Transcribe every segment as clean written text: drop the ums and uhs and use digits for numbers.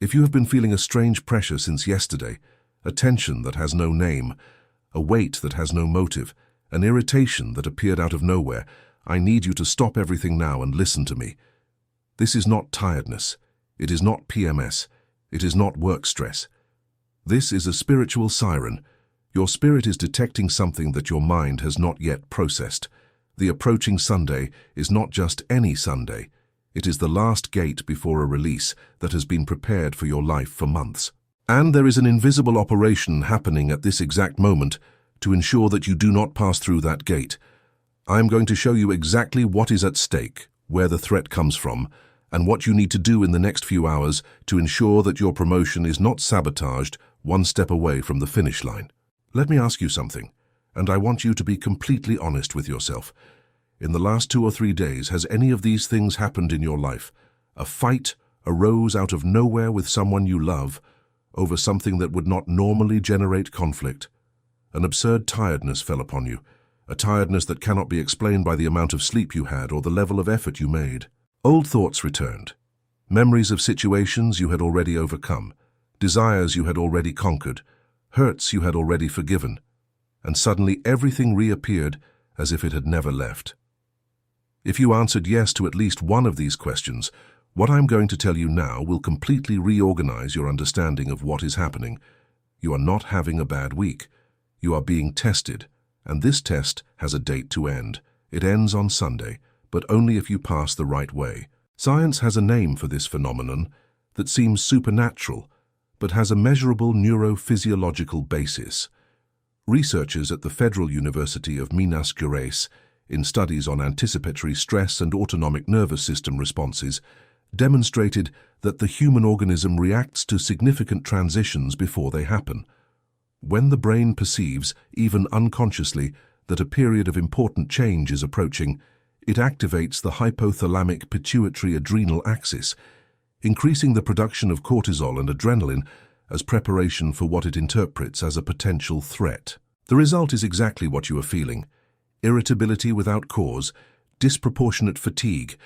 If you have been feeling a strange pressure since yesterday, a tension that has no name, a weight that has no motive, an irritation that appeared out of nowhere, I need you to stop everything now and listen to me. This is not tiredness. It is not PMS. It is not work stress. This is a spiritual siren. Your spirit is detecting something that your mind has not yet processed. The approaching Sunday is not just any Sunday. It is the last gate before a release that has been prepared for your life for months. And there is an invisible operation happening at this exact moment to ensure that you do not pass through that gate. I am going to show you exactly what is at stake, where the threat comes from, and what you need to do in the next few hours to ensure that your promotion is not sabotaged one step away from the finish line. Let me ask you something, and I want you to be completely honest with yourself. In the last 2 or 3 days, has any of these things happened in your life? A fight arose out of nowhere with someone you love over something that would not normally generate conflict. An absurd tiredness fell upon you, a tiredness that cannot be explained by the amount of sleep you had or the level of effort you made. Old thoughts returned, memories of situations you had already overcome, desires you had already conquered, hurts you had already forgiven, and suddenly everything reappeared as if it had never left. If you answered yes to at least one of these questions, what I'm going to tell you now will completely reorganize your understanding of what is happening. You are not having a bad week. You are being tested, and this test has a date to end. It ends on Sunday, but only if you pass the right way. Science has a name for this phenomenon that seems supernatural, but has a measurable neurophysiological basis. Researchers at the Federal University of Minas Gerais, in studies on anticipatory stress and autonomic nervous system responses, demonstrated that the human organism reacts to significant transitions before they happen. When the brain perceives, even unconsciously, that a period of important change is approaching, it activates the hypothalamic pituitary adrenal axis, increasing the production of cortisol and adrenaline as preparation for what it interprets as a potential threat. The result is exactly what you are feeling: irritability without cause, disproportionate fatigue,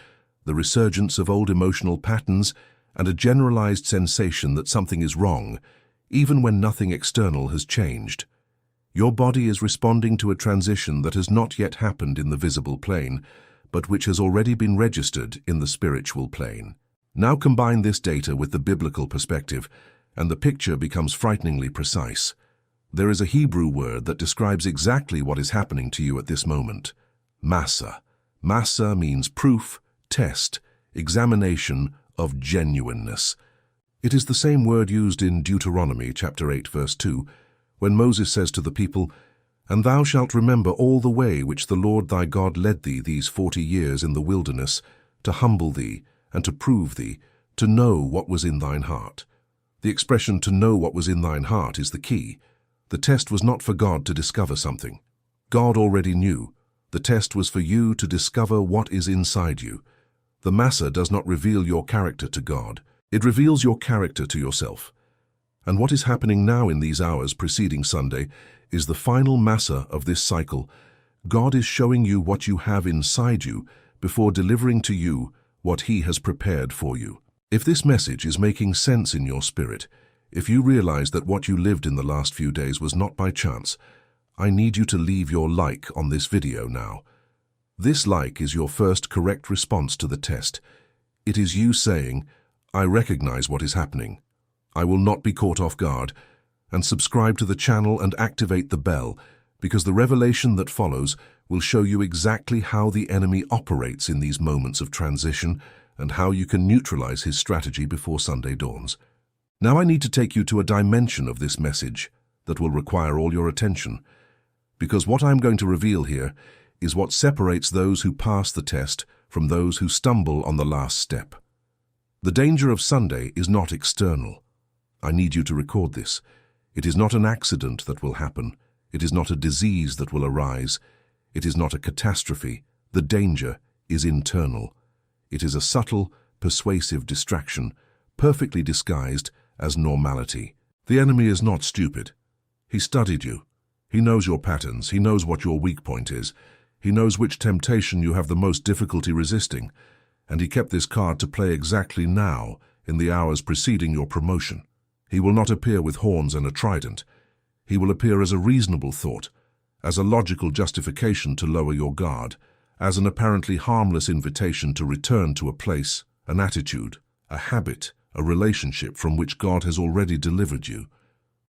the resurgence of old emotional patterns, and a generalized sensation that something is wrong, even when nothing external has changed. Your body is responding to a transition that has not yet happened in the visible plane, but which has already been registered in the spiritual plane. Now combine this data with the biblical perspective, and the picture becomes frighteningly precise. There is a Hebrew word that describes exactly what is happening to you at this moment: massa. Massa means proof, test, examination of genuineness. It is the same word used in Deuteronomy chapter 8, verse 2, when Moses says to the people, "And thou shalt remember all the way which the Lord thy God led thee these 40 years in the wilderness, to humble thee, and to prove thee, to know what was in thine heart." The expression "to know what was in thine heart" is the key. The test was not for God to discover something. God already knew. The test was for you to discover what is inside you. The Massa does not reveal your character to God. It reveals your character to yourself. And what is happening now in these hours preceding Sunday is the final Massa of this cycle. God is showing you what you have inside you before delivering to you what He has prepared for you. If this message is making sense in your spirit, if you realize that what you lived in the last few days was not by chance, I need you to leave your like on this video now. This like is your first correct response to the test. It is you saying, "I recognize what is happening. I will not be caught off guard," and subscribe to the channel and activate the bell, because the revelation that follows will show you exactly how the enemy operates in these moments of transition and how you can neutralize his strategy before Sunday dawns. Now I need to take you to a dimension of this message that will require all your attention, because what I'm going to reveal here is what separates those who pass the test from those who stumble on the last step. The danger of Sunday is not external. I need you to record this. It is not an accident that will happen. It is not a disease that will arise. It is not a catastrophe. The danger is internal. It is a subtle, persuasive distraction, perfectly disguised as normality. The enemy is not stupid. He studied you. He knows your patterns. He knows what your weak point is. He knows which temptation you have the most difficulty resisting. And he kept this card to play exactly now, in the hours preceding your promotion. He will not appear with horns and a trident. He will appear as a reasonable thought, as a logical justification to lower your guard, as an apparently harmless invitation to return to a place, an attitude, a habit, a relationship from which God has already delivered you.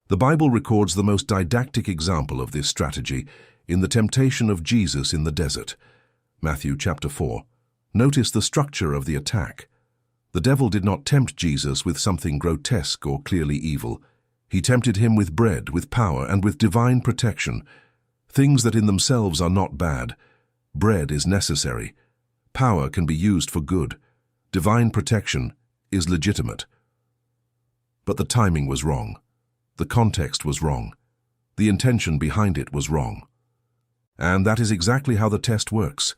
The Bible records the most didactic example of this strategy in the temptation of Jesus in the desert. Matthew chapter 4. Notice the structure of the attack. The devil did not tempt Jesus with something grotesque or clearly evil. He tempted him with bread, with power, and with divine protection. Things that in themselves are not bad. Bread is necessary. Power can be used for good. Divine protection is legitimate. But the timing was wrong. The context was wrong. The intention behind it was wrong. And that is exactly how the test works.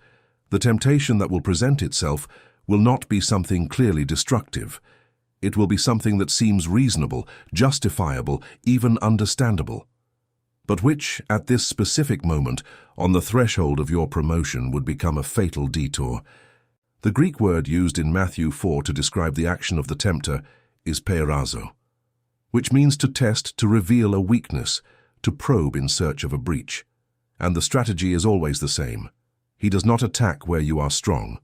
The temptation that will present itself will not be something clearly destructive. It will be something that seems reasonable, justifiable, even understandable, but which, at this specific moment, on the threshold of your promotion, would become a fatal detour. The Greek word used in Matthew 4 to describe the action of the tempter is peirazo, which means to test, to reveal a weakness, to probe in search of a breach. And the strategy is always the same. He does not attack where you are strong.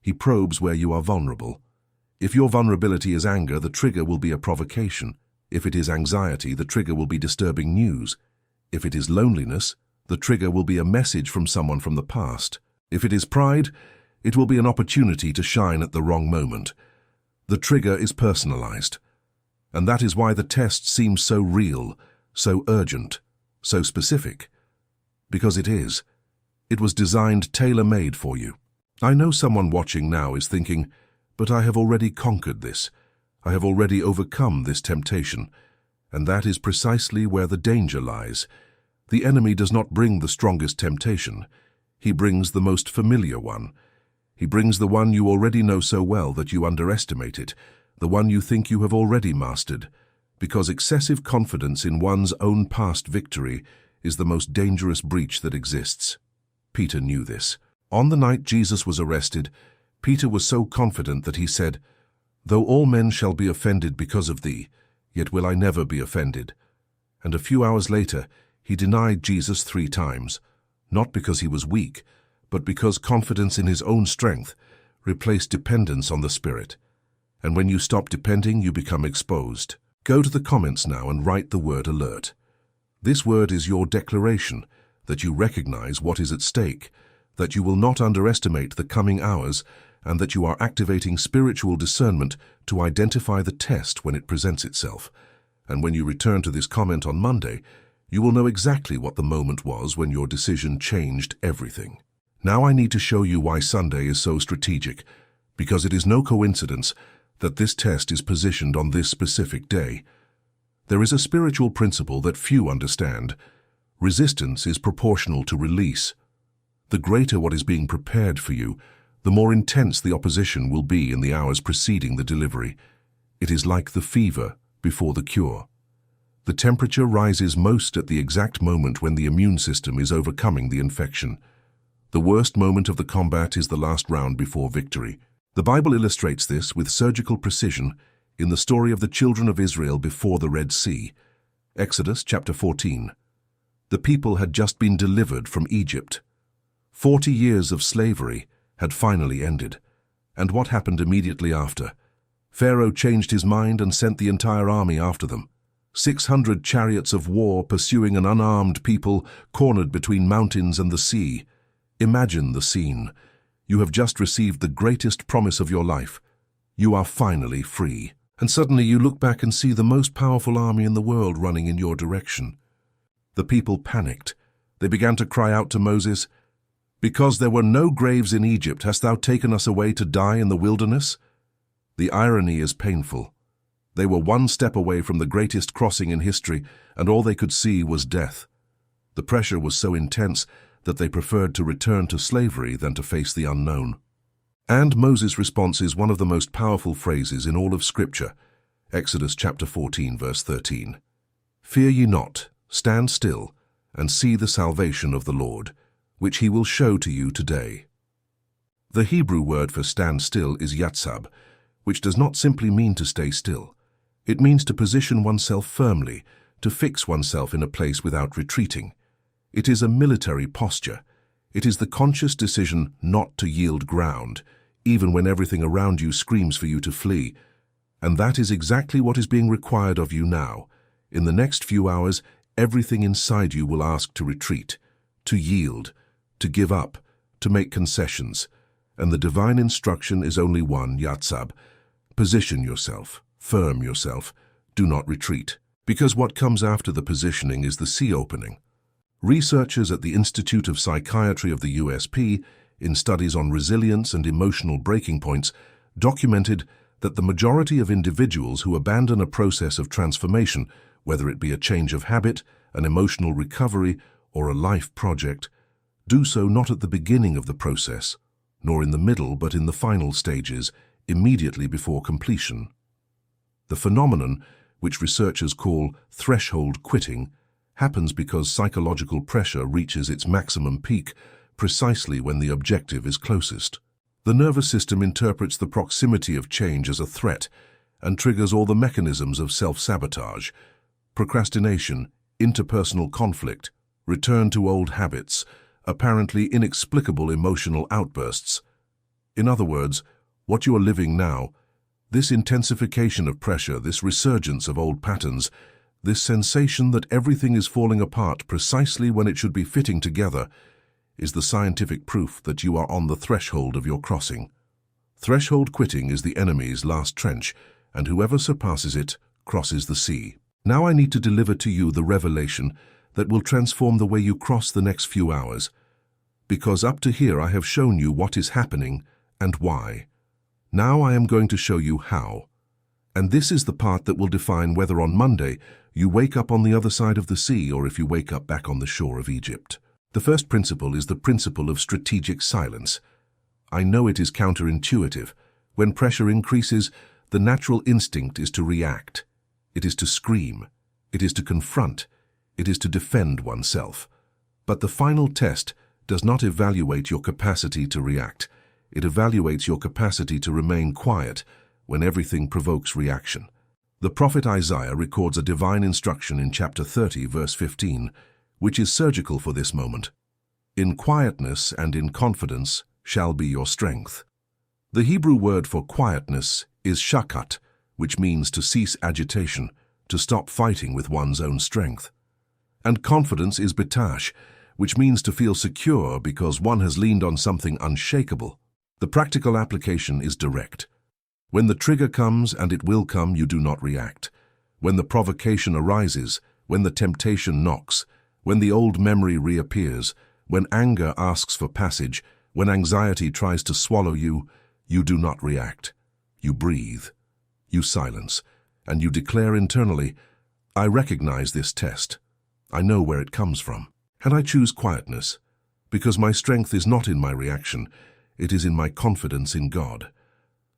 He probes where you are vulnerable. If your vulnerability is anger, the trigger will be a provocation. If it is anxiety, the trigger will be disturbing news. If it is loneliness, the trigger will be a message from someone from the past. If it is pride, it will be an opportunity to shine at the wrong moment. The trigger is personalized. And that is why the test seems so real, so urgent, so specific. Because it is. It was designed tailor-made for you. I know someone watching now is thinking, but I have already conquered this. I have already overcome this temptation. And that is precisely where the danger lies. The enemy does not bring the strongest temptation. He brings the most familiar one. He brings the one you already know so well that you underestimate it, the one you think you have already mastered, because excessive confidence in one's own past victory is the most dangerous breach that exists. Peter knew this. On the night Jesus was arrested, Peter was so confident that he said, "Though all men shall be offended because of thee, yet will I never be offended." And a few hours later, he denied Jesus 3 times, not because he was weak, but because confidence in his own strength replaced dependence on the Spirit. And when you stop depending, you become exposed. Go to the comments now and write the word alert. This word is your declaration that you recognize what is at stake, that you will not underestimate the coming hours, and that you are activating spiritual discernment to identify the test when it presents itself. And when you return to this comment on Monday, you will know exactly what the moment was when your decision changed everything. Now I need to show you why Sunday is so strategic, because it is no coincidence that this test is positioned on this specific day. There is a spiritual principle that few understand. Resistance is proportional to release. The greater what is being prepared for you, the more intense the opposition will be in the hours preceding the delivery. It is like the fever before the cure. The temperature rises most at the exact moment when the immune system is overcoming the infection. The worst moment of the combat is the last round before victory. The Bible illustrates this with surgical precision in the story of the children of Israel before the Red Sea. Exodus chapter 14. The people had just been delivered from Egypt. 40 years of slavery had finally ended. And what happened immediately after? Pharaoh changed his mind and sent the entire army after them. 600 chariots of war pursuing an unarmed people cornered between mountains and the sea. Imagine the scene. You have just received the greatest promise of your life. You are finally free. And suddenly you look back and see the most powerful army in the world running in your direction. The people panicked. They began to cry out to Moses, "Because there were no graves in Egypt, hast thou taken us away to die in the wilderness?" The irony is painful. They were one step away from the greatest crossing in history, and all they could see was death. The pressure was so intense that they preferred to return to slavery than to face the unknown. And Moses' response is one of the most powerful phrases in all of Scripture. Exodus chapter 14, verse 13. "Fear ye not, stand still, and see the salvation of the Lord, which he will show to you today." The Hebrew word for stand still is yatsab, which does not simply mean to stay still. It means to position oneself firmly, to fix oneself in a place without retreating. It is a military posture. It is the conscious decision not to yield ground, even when everything around you screams for you to flee. And that is exactly what is being required of you now. In the next few hours, everything inside you will ask to retreat, to yield, to give up, to make concessions. And the divine instruction is only one, Yatsab. Position yourself, firm yourself, do not retreat. Because what comes after the positioning is the sea opening. Researchers at the Institute of Psychiatry of the USP, in studies on resilience and emotional breaking points, documented that the majority of individuals who abandon a process of transformation, whether it be a change of habit, an emotional recovery, or a life project, do so not at the beginning of the process, nor in the middle, but in the final stages, immediately before completion. The phenomenon, which researchers call threshold quitting, happens because psychological pressure reaches its maximum peak precisely when the objective is closest. The nervous system interprets the proximity of change as a threat and triggers all the mechanisms of self-sabotage, procrastination, interpersonal conflict, return to old habits, apparently inexplicable emotional outbursts. In other words, what you are living now, this intensification of pressure, this resurgence of old patterns, this sensation that everything is falling apart precisely when it should be fitting together, is the scientific proof that you are on the threshold of your crossing. Threshold quitting is the enemy's last trench, and whoever surpasses it crosses the sea. Now I need to deliver to you the revelation that will transform the way you cross the next few hours, because up to here I have shown you what is happening and why. Now I am going to show you how. And this is the part that will define whether on Monday you wake up on the other side of the sea or if you wake up back on the shore of Egypt. The first principle is the principle of strategic silence. I know it is counterintuitive. When pressure increases, the natural instinct is to react. It is to scream. It is to confront. It is to defend oneself. But the final test does not evaluate your capacity to react. It evaluates your capacity to remain quiet when everything provokes reaction. The prophet Isaiah records a divine instruction in chapter 30, verse 15, which is surgical for this moment. In quietness and in confidence shall be your strength. The Hebrew word for quietness is shakat, which means to cease agitation, to stop fighting with one's own strength. And confidence is betash, which means to feel secure because one has leaned on something unshakable. The practical application is direct. When the trigger comes, and it will come, you do not react. When the provocation arises, when the temptation knocks, when the old memory reappears, when anger asks for passage, when anxiety tries to swallow you, you do not react. You breathe, you silence, and you declare internally, I recognize this test. I know where it comes from. And I choose quietness, because my strength is not in my reaction, it is in my confidence in God.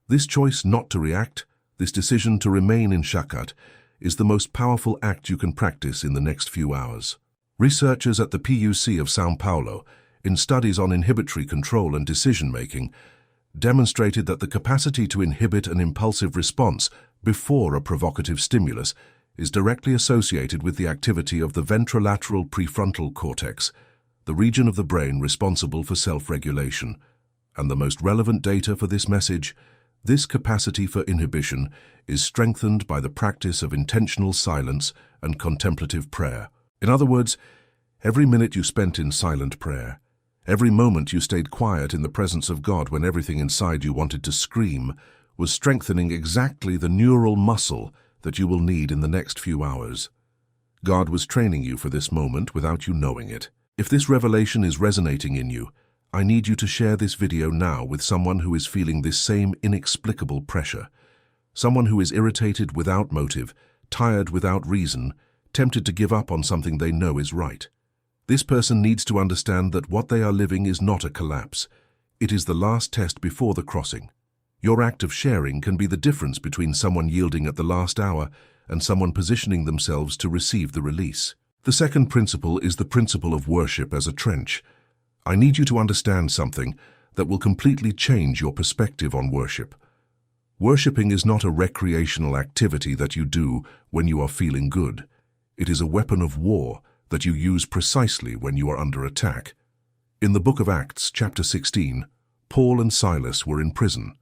This choice not to react, this decision to remain in shakat, is the most powerful act you can practice in the next few hours. Researchers at the PUC of São Paulo, in studies on inhibitory control and decision-making, demonstrated that the capacity to inhibit an impulsive response before a provocative stimulus is directly associated with the activity of the ventrolateral prefrontal cortex, the region of the brain responsible for self-regulation. And the most relevant data for this message, this capacity for inhibition is strengthened by the practice of intentional silence and contemplative prayer. In other words, every minute you spent in silent prayer, every moment you stayed quiet in the presence of God when everything inside you wanted to scream, was strengthening exactly the neural muscle that you will need in the next few hours. God was training you for this moment without you knowing it. If this revelation is resonating in you, I need you to share this video now with someone who is feeling this same inexplicable pressure. Someone who is irritated without motive, tired without reason, tempted to give up on something they know is right. This person needs to understand that what they are living is not a collapse. It is the last test before the crossing. Your act of sharing can be the difference between someone yielding at the last hour and someone positioning themselves to receive the release. The second principle is the principle of worship as a trench. I need you to understand something that will completely change your perspective on worship. Worshipping is not a recreational activity that you do when you are feeling good. It is a weapon of war that you use precisely when you are under attack. In the book of Acts, chapter 16, Paul and Silas were in prison.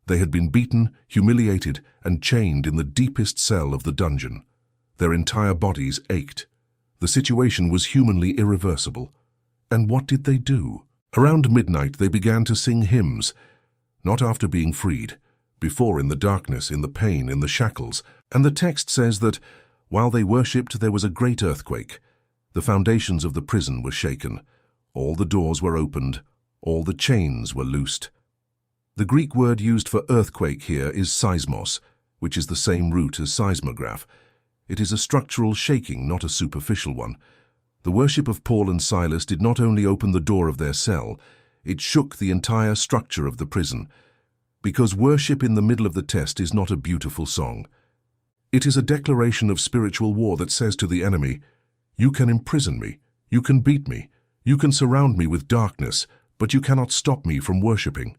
They had been beaten, humiliated, and chained in the deepest cell of the dungeon. Their entire bodies ached. The situation was humanly irreversible. And what did they do? Around midnight they began to sing hymns, not after being freed, before in the darkness, in the pain, in the shackles. And the text says that, while they worshipped, there was a great earthquake. The foundations of the prison were shaken. All the doors were opened. All the chains were loosed. The Greek word used for earthquake here is seismos, which is the same root as seismograph. It is a structural shaking, not a superficial one. The worship of Paul and Silas did not only open the door of their cell, it shook the entire structure of the prison. Because worship in the middle of the test is not a beautiful song. It is a declaration of spiritual war that says to the enemy, "You can imprison me, you can beat me, you can surround me with darkness, but you cannot stop me from worshipping."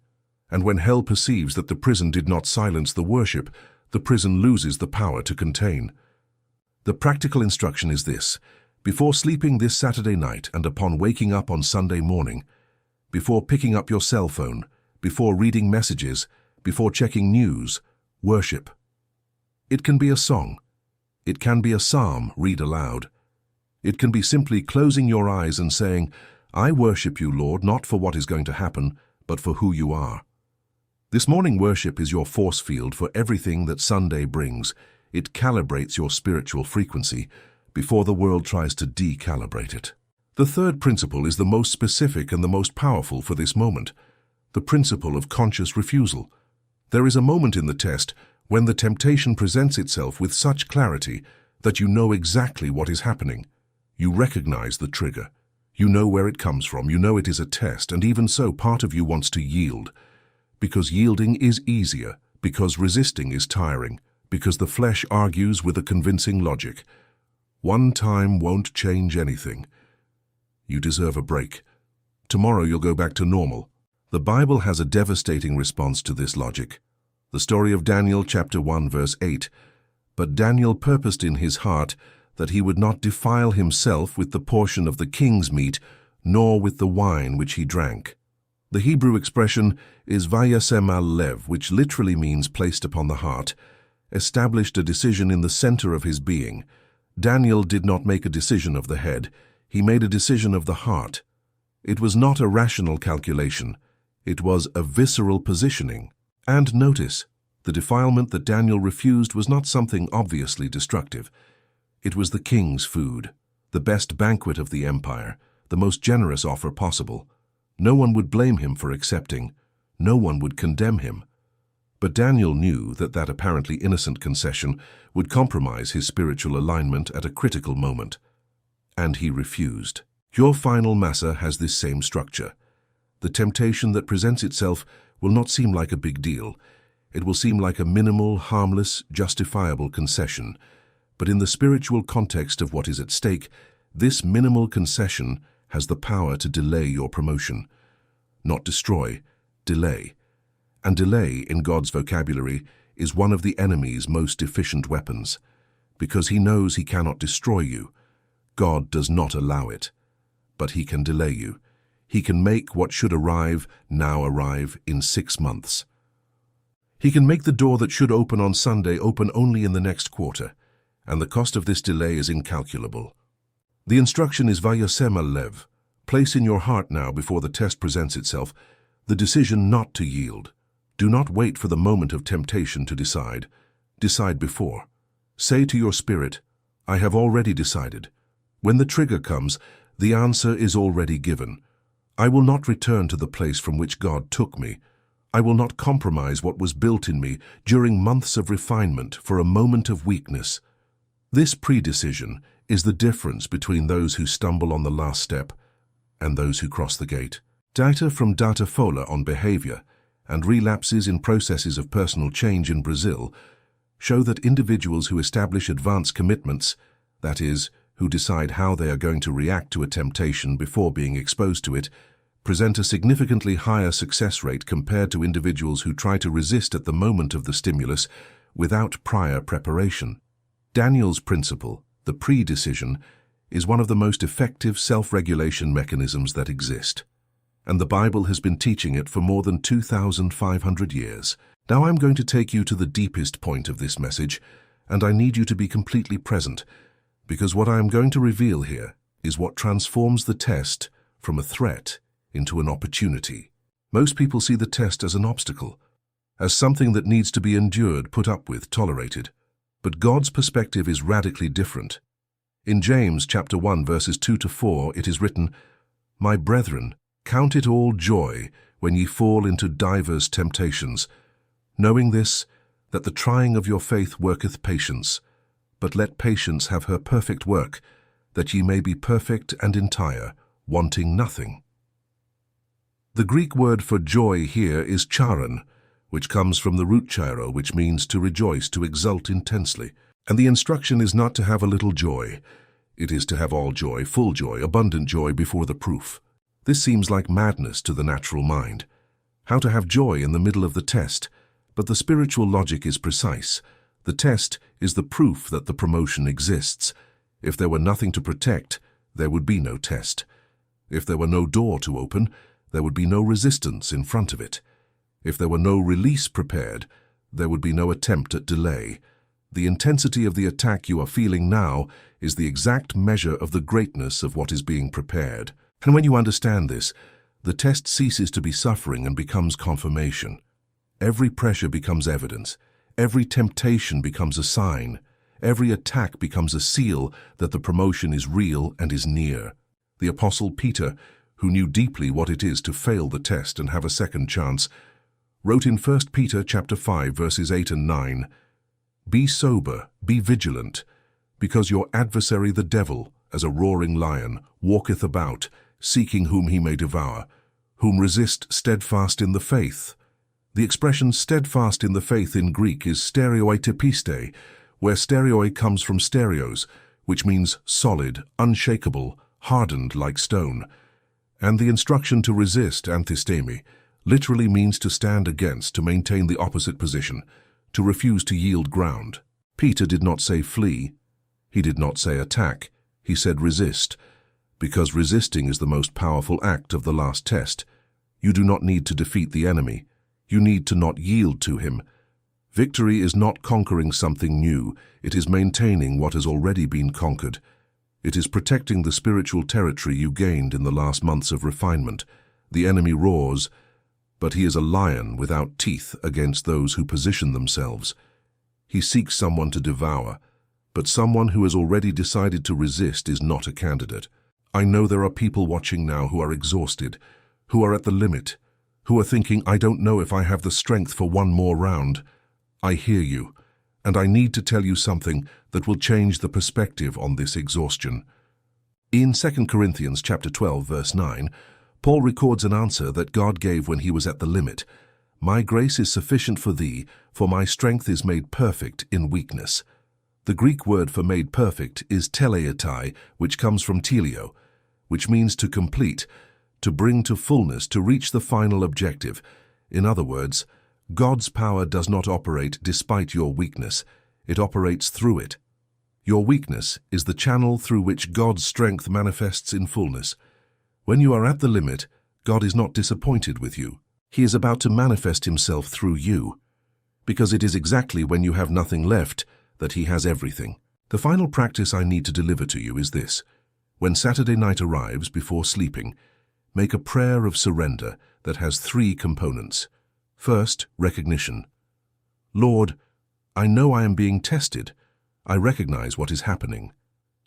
And when hell perceives that the prison did not silence the worship, the prison loses the power to contain. The practical instruction is this: before sleeping this Saturday night and upon waking up on Sunday morning, before picking up your cell phone, before reading messages, before checking news, worship. It can be a song. It can be a psalm read aloud. It can be simply closing your eyes and saying, "I worship you, Lord, not for what is going to happen, but for who you are." This morning worship is your force field for everything that Sunday brings. It calibrates your spiritual frequency before the world tries to decalibrate it. The third principle is the most specific and the most powerful for this moment: the principle of conscious refusal. There is a moment in the test when the temptation presents itself with such clarity that you know exactly what is happening. You recognize the trigger. You know where it comes from. You know it is a test, and even so, part of you wants to yield. Because yielding is easier, because resisting is tiring, because the flesh argues with a convincing logic. One time won't change anything. You deserve a break. Tomorrow you'll go back to normal. The Bible has a devastating response to this logic. The story of Daniel chapter 1 verse 8. But Daniel purposed in his heart that he would not defile himself with the portion of the king's meat, nor with the wine which he drank. The Hebrew expression is vayasem al-lev, which literally means placed upon the heart, established a decision in the center of his being. Daniel did not make a decision of the head. He made a decision of the heart. It was not a rational calculation. It was a visceral positioning. And notice, the defilement that Daniel refused was not something obviously destructive. It was the king's food, the best banquet of the empire, the most generous offer possible. No one would blame him for accepting. No one would condemn him. But Daniel knew that that apparently innocent concession would compromise his spiritual alignment at a critical moment. And he refused. Your final massa has this same structure. The temptation that presents itself will not seem like a big deal. It will seem like a minimal, harmless, justifiable concession. But in the spiritual context of what is at stake, this minimal concession has the power to delay your promotion. Not destroy, delay. And delay, in God's vocabulary, is one of the enemy's most efficient weapons. Because he knows he cannot destroy you, God does not allow it. But he can delay you. He can make what should arrive now arrive in 6 months. He can make the door that should open on Sunday open only in the next quarter, and the cost of this delay is incalculable. The instruction is vayasem al-lev. Place in your heart now, before the test presents itself, the decision not to yield. Do not wait for the moment of temptation to decide. Decide before. Say to your spirit, "I have already decided." When the trigger comes, the answer is already given. I will not return to the place from which God took me. I will not compromise what was built in me during months of refinement for a moment of weakness. This pre-decision is the difference between those who stumble on the last step and those who cross the gate. Data from Datafolha on behavior and relapses in processes of personal change in Brazil show that individuals who establish advanced commitments, that is, who decide how they are going to react to a temptation before being exposed to it, present a significantly higher success rate compared to individuals who try to resist at the moment of the stimulus without prior preparation. Daniel's principle, the pre-decision, is one of the most effective self-regulation mechanisms that exist, and the Bible has been teaching it for more than 2,500 years. Now I'm going to take you to the deepest point of this message, and I need you to be completely present, because what I am going to reveal here is what transforms the test from a threat into an opportunity. Most people see the test as an obstacle, as something that needs to be endured, put up with, tolerated. But God's perspective is radically different. In James chapter 1 verses 2 to 4 it is written, "My brethren, count it all joy when ye fall into divers temptations, knowing this, that the trying of your faith worketh patience. But let patience have her perfect work, that ye may be perfect and entire, wanting nothing." The Greek word for joy here is charon, which comes from the root chairo, which means to rejoice, to exult intensely. And the instruction is not to have a little joy. It is to have all joy, full joy, abundant joy before the proof. This seems like madness to the natural mind. How to have joy in the middle of the test? But the spiritual logic is precise. The test is the proof that the promotion exists. If there were nothing to protect, there would be no test. If there were no door to open, there would be no resistance in front of it. If there were no release prepared, there would be no attempt at delay. The intensity of the attack you are feeling now is the exact measure of the greatness of what is being prepared. And when you understand this, the test ceases to be suffering and becomes confirmation. Every pressure becomes evidence. Every temptation becomes a sign. Every attack becomes a seal that the promotion is real and is near. The Apostle Peter, who knew deeply what it is to fail the test and have a second chance, wrote in 1 Peter chapter 5 verses 8 and 9, "Be sober, be vigilant, because your adversary the devil, as a roaring lion, walketh about, seeking whom he may devour, whom resist steadfast in the faith." The expression steadfast in the faith in Greek is stereotypiste, where stereoi comes from stereos, which means solid, unshakable, hardened like stone. And the instruction to resist, anthistemi, literally means to stand against, to maintain the opposite position, to refuse to yield ground. Peter did not say flee. He did not say attack. He said resist, because resisting is the most powerful act of the last test. You do not need to defeat the enemy. You need to not yield to him. Victory is not conquering something new. It is maintaining what has already been conquered. It is protecting the spiritual territory you gained in the last months of refinement. The enemy roars, but he is a lion without teeth against those who position themselves. He seeks someone to devour, but someone who has already decided to resist is not a candidate. I know there are people watching now who are exhausted, who are at the limit, who are thinking, I don't know if I have the strength for one more round. I hear you, and I need to tell you something that will change the perspective on this exhaustion. In 2 Corinthians chapter 12, verse 9, Paul records an answer that God gave when he was at the limit. "My grace is sufficient for thee, for my strength is made perfect in weakness." The Greek word for made perfect is teleitai, which comes from telio, which means to complete, to bring to fullness, to reach the final objective. In other words, God's power does not operate despite your weakness. It operates through it. Your weakness is the channel through which God's strength manifests in fullness. When you are at the limit, God is not disappointed with you. He is about to manifest himself through you, because it is exactly when you have nothing left that he has everything. The final practice I need to deliver to you is this. When Saturday night arrives before sleeping, make a prayer of surrender that has 3 components. First, recognition. Lord, I know I am being tested. I recognize what is happening.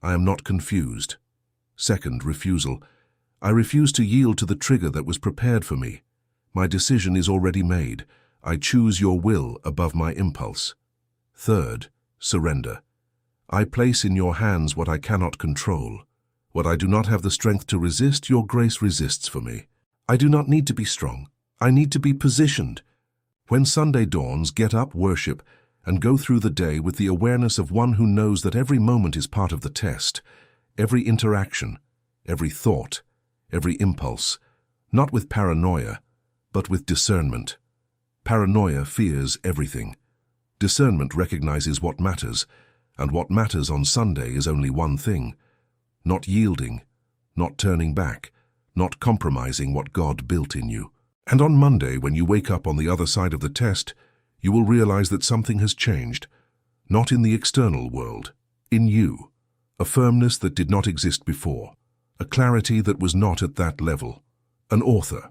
I am not confused. Second, refusal. I refuse to yield to the trigger that was prepared for me. My decision is already made. I choose your will above my impulse. Third, surrender. I place in your hands what I cannot control. What I do not have the strength to resist, your grace resists for me. I do not need to be strong. I need to be positioned. When Sunday dawns, get up, worship, and go through the day with the awareness of one who knows that every moment is part of the test, every interaction, every thought, every impulse, Not with paranoia, but with discernment. Paranoia fears everything. Discernment recognizes what matters, and what matters on Sunday is only one thing: not yielding, not turning back, not compromising what God built in you. And on Monday, when you wake up on the other side of the test, you will realize that something has changed, not in the external world, in you. A firmness that did not exist before, a clarity that was not at that level. An author,